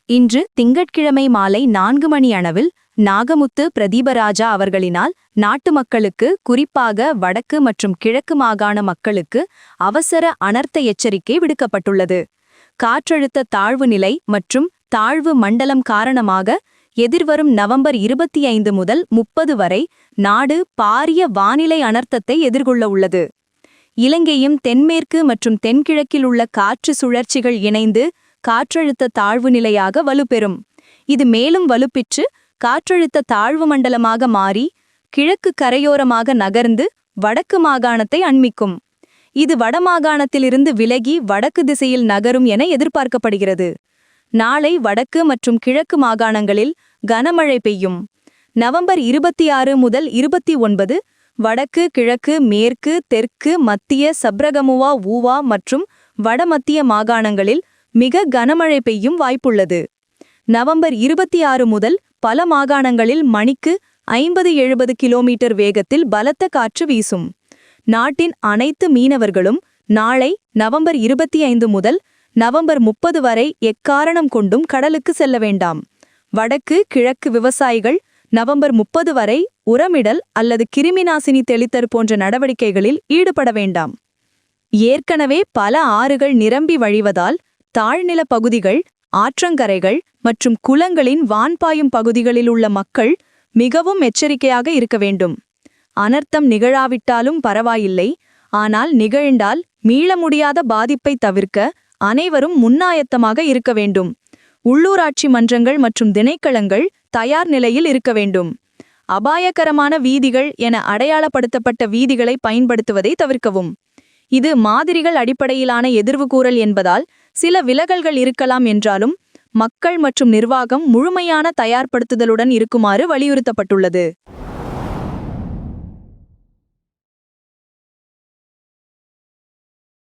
இன்று திங்கட்கிழமை மாலை 4 மணி அளவில் நாகமுத்து பிரதீபராஜா அவர்களினால் நாட்டு மக்களுக்கு, குறிப்பாக வடக்கு மற்றும் கிழக்கு மாகாண மக்களுக்கு அவசர அனர்த்த எச்சரிக்கை விடுக்கப்பட்டுள்ளது. காற்றழுத்த தாழ்வு நிலை மற்றும் தாழ்வு மண்டலம் காரணமாக எதிர்வரும் நவம்பர் 25 முதல் 30 வரை நாடு பாரிய வானிலை அனர்த்தத்தை எதிர்கொள்ள உள்ளது. இலங்கையும் தென்மேற்கு மற்றும் தென்கிழக்கில் உள்ள காற்று சுழற்சிகள் இணைந்து காற்றழுத்த தாழ்வு நிலையாக வலுப்பெறும். இது மேலும் வலுப்பெற்று காற்றழுத்த தாழ்வு மண்டலமாக மாறி கிழக்கு கரையோரமாக நகர்ந்து வடக்கு மாகாணத்தை அண்மிக்கும். இது வடமாகாணத்திலிருந்து விலகி வடக்கு திசையில் நகரும் என எதிர்பார்க்கப்படுகிறது. நாளை வடக்கு மற்றும் கிழக்கு மாகாணங்களில் கனமழை பெய்யும். நவம்பர் 26 முதல் 29 வடக்கு, கிழக்கு, மேற்கு, தெற்கு, மத்திய, சப்ரகமுவா, ஊவா மற்றும் வடமத்திய மாகாணங்களில் மிக கனமழை பெய்யும் வாய்ப்புள்ளது. நவம்பர் 26 முதல் பல மாகாணங்களில் மணிக்கு 50-70 கிலோமீட்டர் வேகத்தில் பலத்த காற்று வீசும். நாட்டின் அனைத்து மீனவர்களும் நாளை நவம்பர் 25 முதல் நவம்பர் 30 வரை எக்காரணம் கொண்டும் கடலுக்கு செல்ல வேண்டாம். வடக்கு, கிழக்கு விவசாயிகள் நவம்பர் 30 வரை உரமிடல் அல்லது கிருமிநாசினி தெளித்தல் போன்ற நடவடிக்கைகளில் ஈடுபட வேண்டாம். ஏற்கனவே பல ஆறுகள் நிரம்பி வழிவதால் தாழ்நில பகுதிகள், ஆற்றங்கரைகள் மற்றும் குளங்களின் வான்பாயும் பகுதிகளில் உள்ள மக்கள் மிகவும் எச்சரிக்கையாக இருக்க வேண்டும். அனர்த்தம் நிகழாவிட்டாலும் பரவாயில்லை, ஆனால் நிகழ்ந்தால் மீள முடியாத பாதிப்பை தவிர்க்க அனைவரும் முன்னாயத்தமாக இருக்க வேண்டும். உள்ளூராட்சி மன்றங்கள் மற்றும் திணைக்களங்கள் தயார் நிலையில் இருக்க வேண்டும். அபாயகரமான வீதிகள் என அடையாளப்படுத்தப்பட்ட வீதிகளை பயன்படுத்துவதை தவிர்க்கவும். இது மாதிரிகள் அடிப்படையிலான எதிர்வுகூறல் என்பதால் சில விலகல்கள் இருக்கலாம் என்றாலும் மக்கள் மற்றும் நிர்வாகம் முழுமையான தயார்படுத்துதலுடன் இருக்குமாறு வலியுறுத்தப்பட்டுள்ளது.